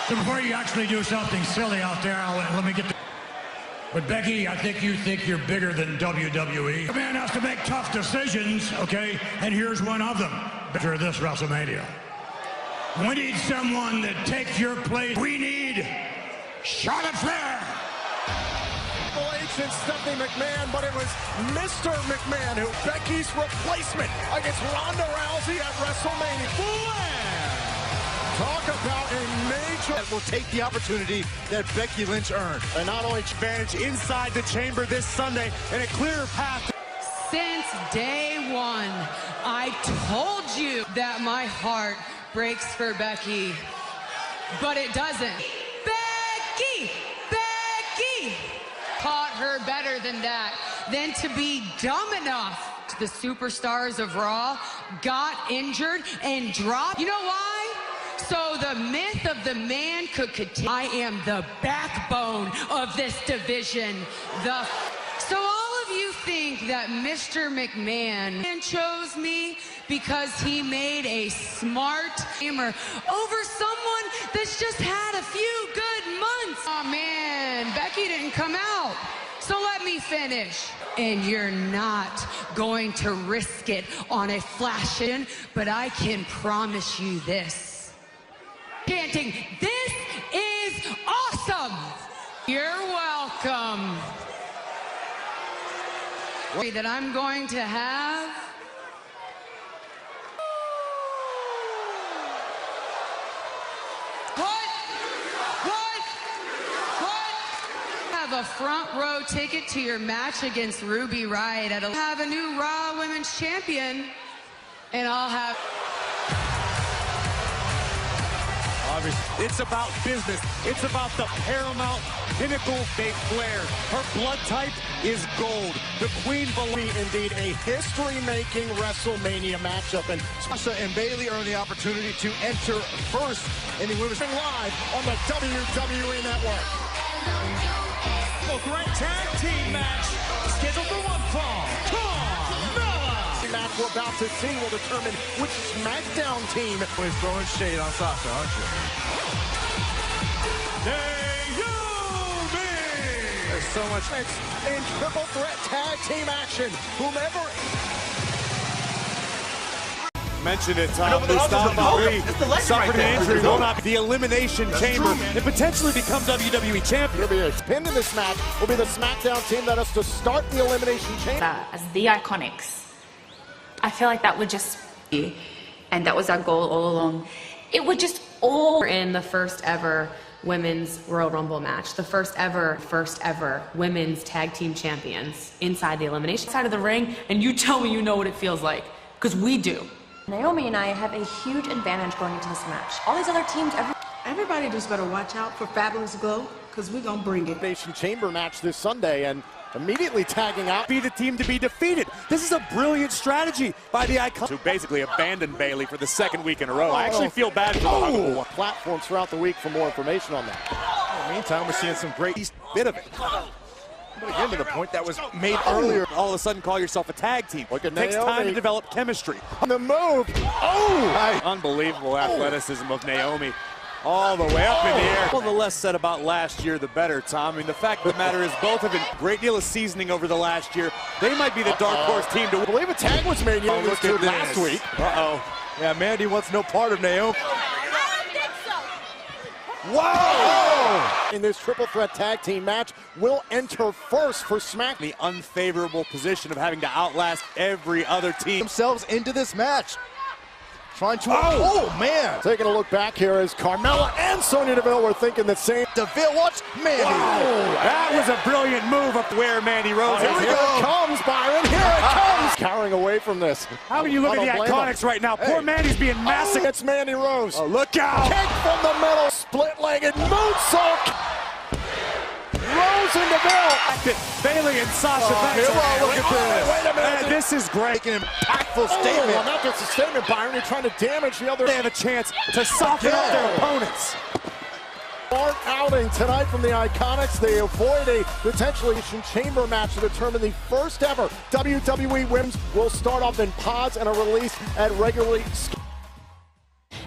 So before you actually do something silly out there, let me get the... But Becky, I think you think you're bigger than WWE. A man has to make tough decisions, okay? And here's one of them. After this WrestleMania. We need someone that takes your place. We need Charlotte Flair. Triple H and Stephanie McMahon, but it was Mr. McMahon who Becky's replacement against Ronda Rousey at WrestleMania. Flair! Talk about a major that will take the opportunity that Becky Lynch earned. And not only advantage inside the chamber this Sunday and a clear path. Since day one, I told you that my heart breaks for Becky, but it doesn't. Becky! Becky! Taught her better than that, than to be dumb enough to the superstars of Raw, got injured and dropped. You know why? So the myth of the man could continue. I am the backbone of this division. So all of you think that Mr. McMahon chose me because he made a smart gamer over someone that's just had a few good months. Oh man, Becky didn't come out. So let me finish. And you're not going to risk it on a flash-in, but I can promise you this. Chanting, this is awesome. You're welcome. That I'm going to have. What? Have a front row ticket to your match against Ruby Riott. I'll have a new Raw Women's Champion, and I'll have. Obviously, it's about business. It's about the paramount pinnacle Big Flair. Her blood type is gold. The Queen believes indeed a history-making WrestleMania matchup. And Sasha and Bayley earn the opportunity to enter first in the women's live on the WWE Network. A great tag team match scheduled for one fall. The match we're about to see will determine which SmackDown team Always throwing shade on Sasha, aren't you? There's so much in triple threat tag team action. Whomever mentioned it, Tom. Suffered an injury, will not be the Elimination Chamber and potentially become WWE champion. pinned in this match will be the SmackDown team that has to start the Elimination Chamber. As the Iconics, I feel like that would just be, and that was our goal all along. It would just all in the first ever women's Royal Rumble match, the first ever women's tag team champions inside the elimination side of the ring, and you tell me you know what it feels like, because we do. Naomi and I have a huge advantage going into this match. All these other teams, everybody just better watch out for Fabulous Glow, because we're gonna bring it. Elimination Chamber match this Sunday, and immediately tagging out. Be the team to be defeated. This is a brilliant strategy by the Iconics, who basically abandoned Bayley for the second week in a row. I actually feel bad for the Huggable platforms throughout the week for more information on that. In the meantime, we're seeing some great bit of it. But again, to the point that was made earlier. All of a sudden, call yourself a tag team. It takes time to develop chemistry. On the move. Oh! Unbelievable athleticism of Naomi. All the way up in the air. Well, the less said about last year, the better, Tom. I mean, the fact of the matter is both have a great deal of seasoning over the last year. They might be the dark horse team to I believe a tag was made last week. Yeah, Mandy wants no part of Naomi. Whoa! In this triple threat tag team match, will enter first for SmackDown. The unfavorable position of having to outlast every other team. Themselves into this match. Trying to, oh man! Taking a look back here as Carmella and Sonya Deville were thinking the same. Deville, watch Mandy. Wow, that was a brilliant move up where Mandy Rose is. Here it comes, Byron. Here it comes. Carrying away from this. How can you look at the Iconics right now? Poor Mandy's being massacred. It's Mandy Rose. Oh, look out! Kick from the middle, split-legged moonsault. Rose and Deville. Bayley and Sasha Banks. Look at this. Wait a minute. This is great. Making an impactful statement. Well, not just a statement, Byron. You're trying to damage the other. They have a chance to soften up their opponents. Smart outing tonight from the Iconics. They avoid a potentially chamber match to determine the first ever WWE Women's will start off in pods and a release at regularly.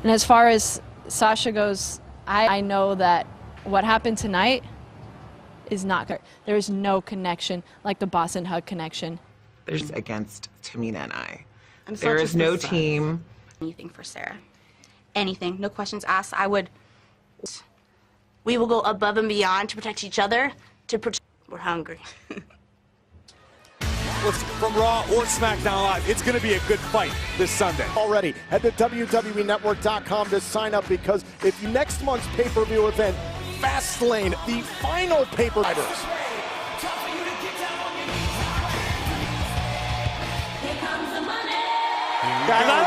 And as far as Sasha goes, I know that what happened tonight is not good. There is no connection like the Boston Hug connection. There's against Tamina and I. There is no team. Anything for Sarah. Anything. No questions asked. We will go above and beyond to protect each other. We're hungry. Listen, from Raw or SmackDown Live, it's going to be a good fight this Sunday. Already, head to WWENetwork.com to sign up, because if next month's pay-per-view event, Fastlane, the final pay-per-view.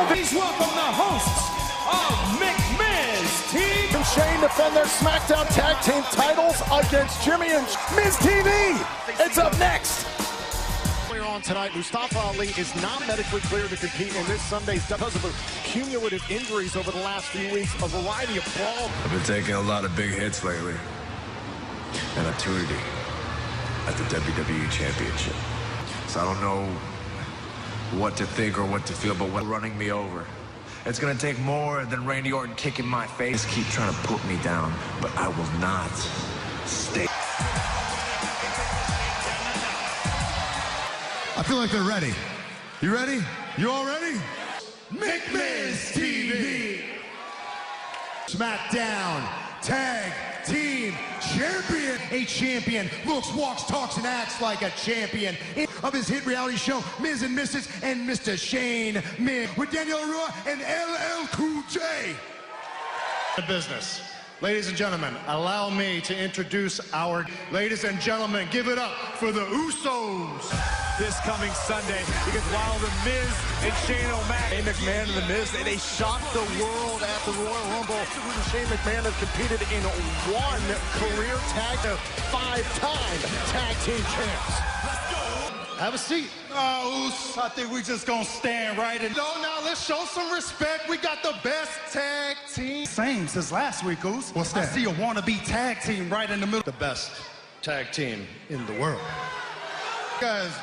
Please welcome the hosts of McMiz Team. And Shane defend their SmackDown Tag Team titles against Jimmy and Miz TV. It's up next. Earlier on tonight, Mustafa Ali is not medically cleared to compete in this Sunday's because of cumulative injuries over the last few weeks. A variety of brawl. I've been taking a lot of big hits lately. An opportunity at the WWE Championship. So I don't know what to think or what to feel, but what's running me over. It's gonna take more than Randy Orton kicking my face. Keep trying to put me down, but I will not stay. I feel like they're ready. You ready? You all ready? McMiz TV. SmackDown Tag Team Champion. A champion looks, walks, talks, and acts like a champion. Of his hit reality show, Miz and Mrs. and Mr. Shane Miz, with Daniel Arua and LL Cool J. Business. Ladies and gentlemen, allow me to introduce our... Ladies and gentlemen, give it up for the Usos. This coming Sunday, because while the Miz and Shane O'Mac, Shane McMahon and the Miz, they shocked the world at the Royal Rumble. Shane McMahon has competed in one career tag, 5-time tag team champs. Have a seat. Oh, Oos, I think we just gonna stand right in. No, now let's show some respect. We got the best tag team. Same since last week, Oos. What's that? I see a wannabe tag team right in the middle. The best tag team in the world.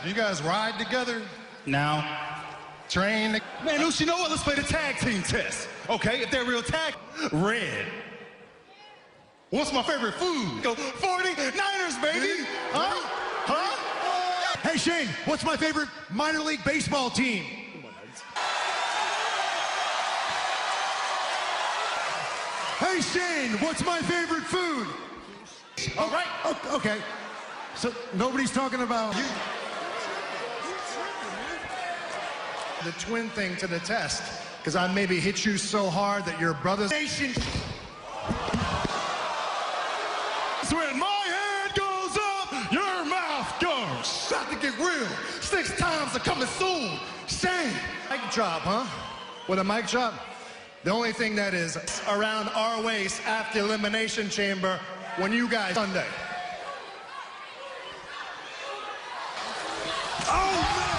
You guys ride together? Now, train. Man, Oos, you know what? Let's play the tag team test. Okay, if they're real tag. Red. What's my favorite food? Go 49ers, baby. Huh? Huh? Hey, Shane, what's my favorite minor league baseball team? Hey, Shane, what's my favorite food? All right. Okay. So nobody's talking about you. The twin thing to the test, because I maybe hit you so hard that your brother's nation. When my head goes up, your mouth goes. About to get real. 6 times are coming soon. Shane. Mic drop, huh? With a mic drop? The only thing that is around our waist after Elimination Chamber when you guys Sunday. Oh no!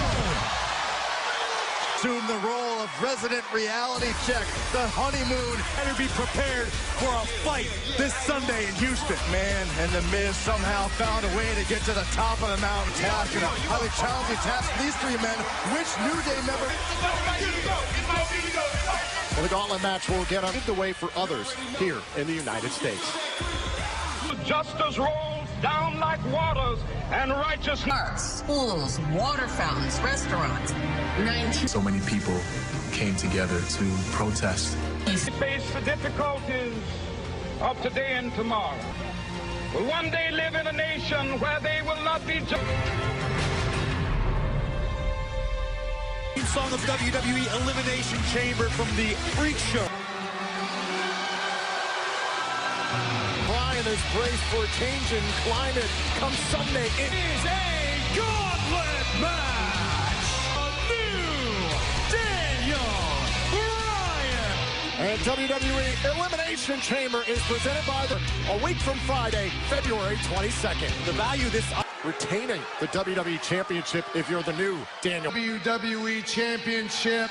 Assume the role of resident reality check, the honeymoon, and to be prepared for a fight this Sunday in Houston. Man, and the Miz somehow found a way to get to the top of the mountain task, and a highly challenging task for these 3 men. Which New Day member? Well, the gauntlet match will get the way for others here in the United States. Justice rolls down like waters, and righteousness. Parks, schools, water fountains, restaurants. 19. So many people came together to protest. They face the difficulties of today and tomorrow. Will one day live in a nation where they will not be judged. Song of WWE Elimination Chamber from the Freak Show. Brian is braced for a change in climate come Sunday. It is a gauntlet match. A new Daniel Bryan. And WWE Elimination Chamber is presented by a week from Friday, February 22nd. The value this retaining the WWE Championship if you're the new Daniel. WWE Championship.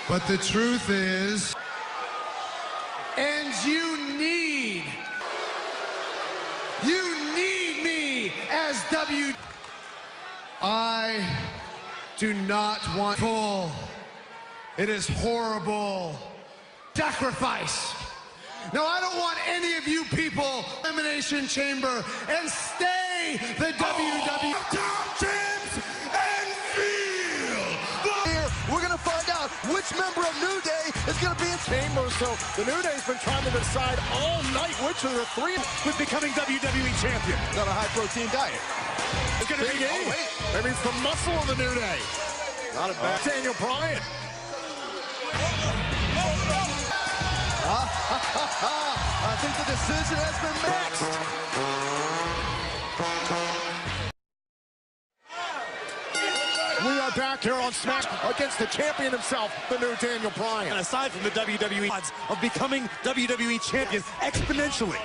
But the truth is, and you need me as I do not want full. It is horrible sacrifice. Now, I don't want any of you people Elimination Chamber and stay the WWE champs and feel. Here, we're going to find out which member of New Day is going to be in Chamber. So the New Day's been trying to decide all night which of the three with becoming WWE champion. Got a high-protein diet. It's going to be maybe it's the muscle of the New Day. Not a bad Daniel Bryan. I think the decision has been made. We are back here on Smack against the champion himself, the new Daniel Bryan. And aside from the WWE odds of becoming WWE champion exponentially.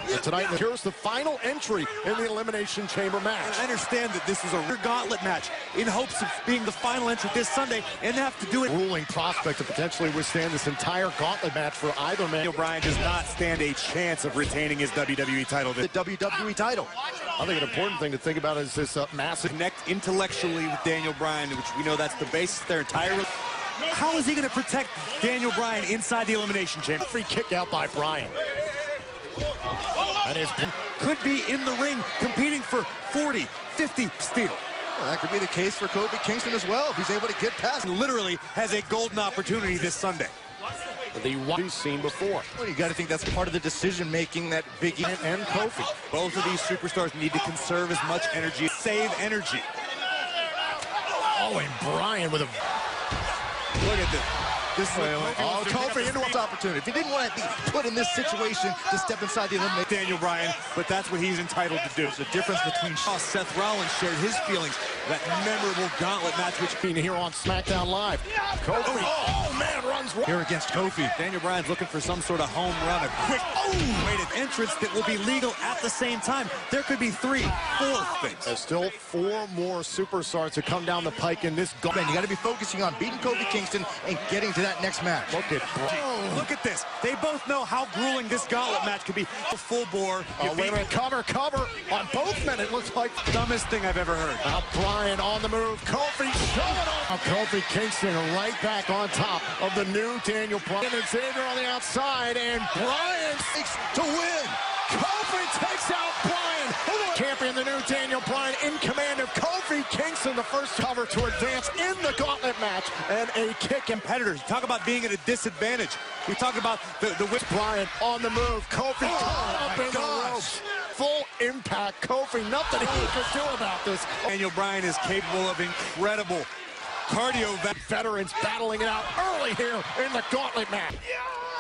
And tonight, here's the final entry in the Elimination Chamber match. I understand that this is a gauntlet match in hopes of being the final entry this Sunday and have to do it. Ruling prospect to potentially withstand this entire gauntlet match for either man. Daniel Bryan does not stand a chance of retaining his WWE title. The WWE title. I think an important thing to think about is this massive connect intellectually with Daniel Bryan, which we know that's the basis of their entire. How is he going to protect Daniel Bryan inside the Elimination Chamber? Free kick out by Bryan. That is could be in the ring competing for 40, 50 steel. Well, that could be the case for Kofi Kingston as well if he's able to get past. Literally has a golden opportunity this Sunday. The one we've seen before. Well, you got to think that's part of the decision making that Big E and Kofi. Both of these superstars need to conserve as much energy, save energy. Oh, and Bryan with a look at this. Kofi into an opportunity. If he didn't want to be put in this situation to step inside the elimination. Daniel Bryan, but that's what he's entitled to do. There's a difference between Seth Rollins shared his feelings. That memorable gauntlet match, which being here on SmackDown Live. Kofi, oh man, runs here against Kofi. Daniel Bryan's looking for some sort of home run, a quick weighted entrance that will be legal at the same time. There could be 3, 4 things. There's still 4 more superstars to come down the pike in this. Man, you got to be focusing on beating Kofi Kingston and getting to that next match. Look at Bryan. Look at this. They both know how grueling this gauntlet match could be. Full bore. Wait a minute. Cover on both men. It looks like the dumbest thing I've ever heard. Now Bryan on the move. Kofi showing off. Now Kofi Kingston right back on top of the new Daniel Bryan. And Xavier on the outside. And Bryan seeks to win. Kofi takes out Bryan. Champion, the new Daniel Bryan in command of Kofi Kingston, the first cover to advance in the gauntlet match, and a kick. Competitors, talk about being at a disadvantage. We talk about the whip. Bryan on the move. Kofi caught up in the ropes. Full impact. Kofi, nothing he can do about this. Daniel Bryan is capable of incredible cardio. Veterans battling it out early here in the gauntlet match.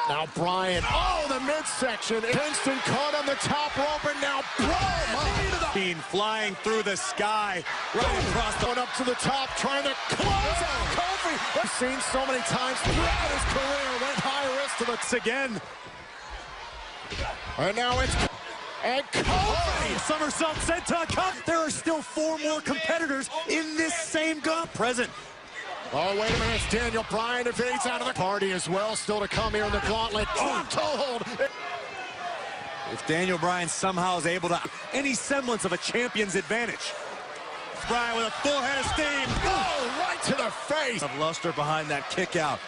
Now Bryan, the midsection. Kingston caught on the top rope, and now Bryan flying through the sky, right across the going up to the top, trying to close out Kofi. We've seen so many times throughout his career, went high risk to the again. And now it's and Kofi. Somersault senton. There are still 4 more competitors in this same present. Oh, wait a minute. It's Daniel Bryan evades out of the party as well. Still to come here in the gauntlet. Toe hold. If Daniel Bryan somehow is able to any semblance of a champion's advantage. Bryan with a full head of steam. Oh, right to the face. Of luster behind that kick out.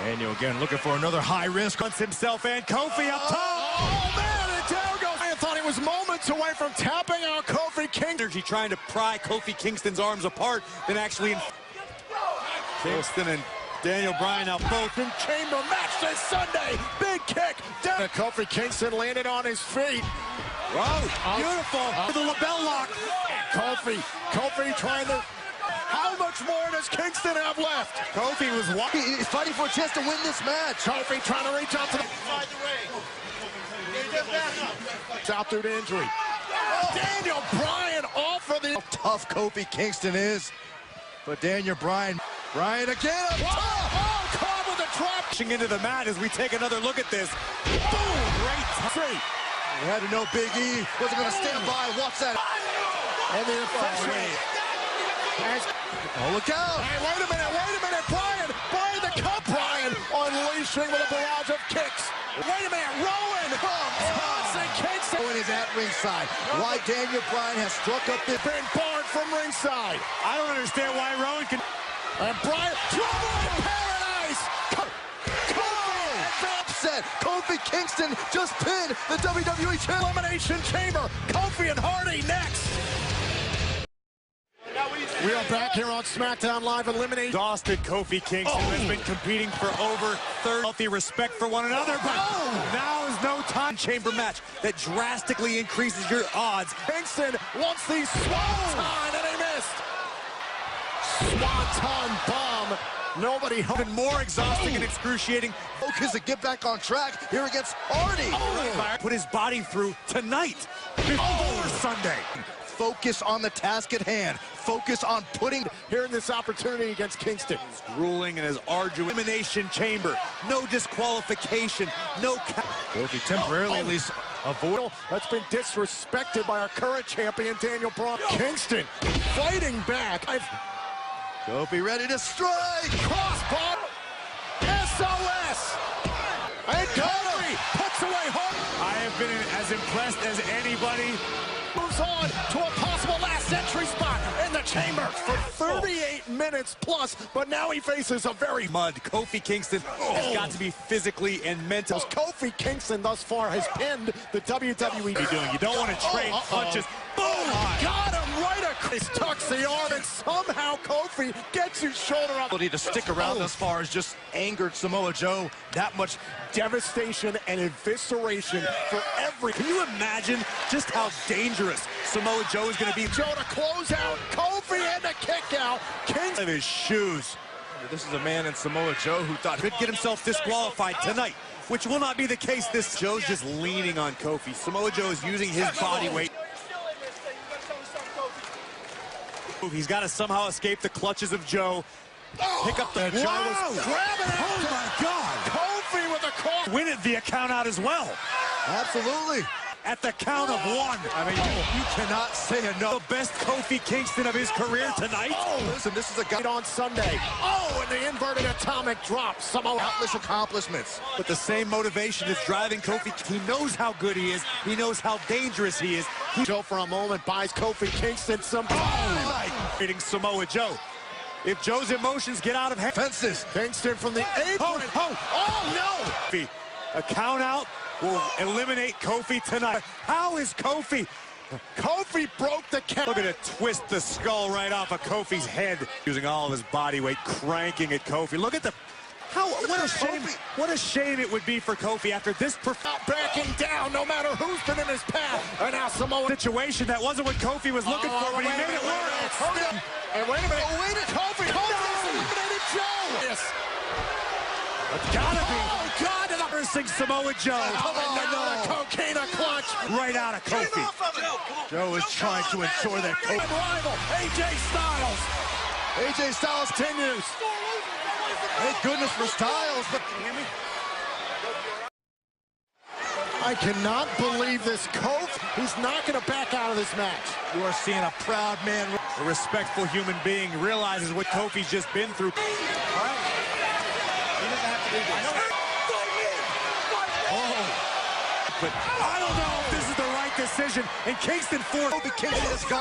Daniel again looking for another high risk. Wants himself and Kofi up top. Oh, man. And down goes. I thought he was moments away from tapping out Kofi Kingston. Trying to pry Kofi Kingston's arms apart than actually. Kingston and Daniel Bryan now both in chamber match this Sunday. Big kick. Down. Kofi Kingston landed on his feet. Wow, beautiful. The lapel lock. Kofi trying to. How much more does Kingston have left? Kofi was walking. He's fighting for a chance to win this match. Kofi trying to reach out to the inside the ring. Out through the injury. Daniel Bryan off for the. How tough Kofi Kingston is. But Daniel Bryan again. Caught with a trap. Into the mat as we take another look at this. Boom! Great three. You had to know Big E wasn't going to stand by. Watch that. And the official. Look out. Hey, wait a minute. Bryan the cup. Bryan unleashing with a barrage of kicks. Wait a minute. Rowan. Kingston is at ringside. Why Daniel Bryan has struck up this. Been barred from ringside. I don't understand why Rowan can. And Bryan. Trouble in paradise. Kingston just pinned the WWE Elimination Chamber. Kofi and Hardy next. We are back here on SmackDown Live Elimination. Exhausted Kofi Kingston has been competing for over 30. Healthy respect for one another, but now is no time. Chamber match that drastically increases your odds. Kingston wants the Swanton, and he missed. Swanton bomb. Nobody even more exhausting and excruciating. Focus to get back on track here against Hardy. Put his body through tonight before Sunday. Focus on the task at hand. Focus on putting here in this opportunity against Kingston. He's grueling and his arduous elimination chamber. No disqualification. No. Kofi temporarily at least avoid. That's been disrespected by our current champion Daniel Bryan. Kingston fighting back. Kofi ready to strike. Crossbar. SOS. And Kofi puts away Hardy. I have been as impressed as anybody. Moves on to a possible last entry spot in the chamber for 38 minutes plus, but now he faces a very mud. Kofi Kingston has got to be physically and mentally. Kofi Kingston thus far has pinned the WWE. You don't want to trade punches. Boom! Got him right across. Tucks the arm, and somehow Kofi gets his shoulder up. Ability to stick around as far as just angered Samoa Joe. That much devastation and evisceration for every. Can you imagine just how dangerous Samoa Joe is going to be? Joe to close out, Kofi and the kick out. Kingston of his shoes. This is a man in Samoa Joe who thought could get himself disqualified tonight, which will not be the case. This Joe's just leaning on Kofi. Samoa Joe is using his body weight. He's got to somehow escape the clutches of Joe. Pick up the Joe was grabbing it. Oh my God! Kofi with a cross. Win it via count out as well. Absolutely. At the count of one. I mean, you cannot say enough. The best Kofi Kingston of his career tonight. Listen, this is a guy on Sunday. And the inverted atomic drop. Somehow countless accomplishments. But the same motivation is driving Kofi. He knows how good he is. He knows how dangerous he is. Joe for a moment buys Kofi Kingston some beating Samoa Joe. If Joe's emotions get out of hand. Fences. Kingston from the apron. Oh no! A count out will eliminate Kofi tonight. How is Kofi? Kofi broke the count. Look at it twist the skull right off of Kofi's head. Using all of his body weight, cranking at Kofi. Look at the... What a shame! What a shame it would be for Kofi after this. Not backing down, no matter who's been in his path. And now Samoa situation that wasn't what Kofi was looking for, but he made it work. And wait a minute! Kofi's eliminated Joe. Yes. It's gotta be. Oh God! Nursing Samoa Joe. Another cocaine clutch right out of Kofi. Joe is trying to ensure that Kofi. Rival AJ Styles. AJ Styles continues. Thank goodness for Styles, but I cannot believe this. Kofi, he's not going to back out of this match. You are seeing a proud man, a respectful human being, realizes what Kofi's just been through. All right. He doesn't have to do this. But I don't know if this is the right decision. And Kingston forced.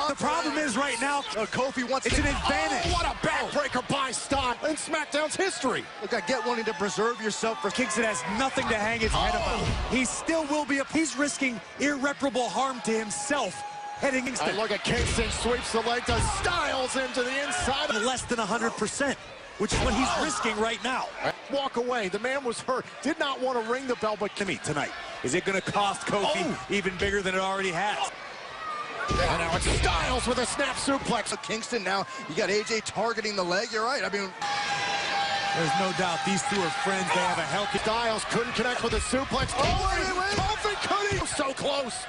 The problem is right now, Kofi wants it's an advantage. What a backbreaker by Stein in SmackDown's history. Look, I get wanting to preserve yourself for Kingston has nothing to hang his head about. He still will be he's risking irreparable harm to himself. Heading Kingston. And look at Kingston sweeps the leg to Styles into the inside. Less than 100%. Which is what he's risking right now. Walk away. The man was hurt. Did not want to ring the bell, but tonight. Is it going to cost Kofi even bigger than it already has? And now it's Styles with a snap suplex. So Kingston now, you got AJ targeting the leg. You're right. I mean, there's no doubt these two are friends. They have a healthy. Styles couldn't connect with a suplex. Kofi couldn't. So close.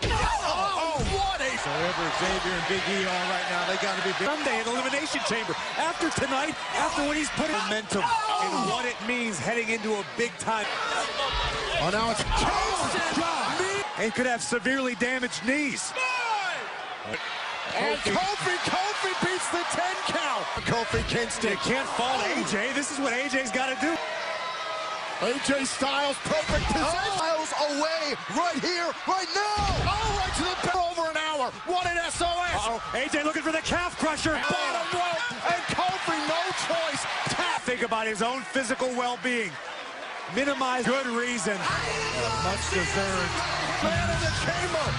What a... So wherever Xavier and Big E are right now, they got to be big. Sunday in Elimination Chamber. After tonight, after what he's put in momentum and what it means heading into a big time. Now it's Kingston. And could have severely damaged knees. And Kofi beats the 10 count. Kofi Kingston. You can't fault AJ. This is what AJ's got to do. AJ Styles, perfect position. Styles away, right here, right now. Right to the bell. Over an hour. What an SOS. AJ looking for the calf crusher. Bottom rope. And Kofi, no choice. Think about his own physical well-being. minimize. Good reason. Much deserved. Man in the chamber.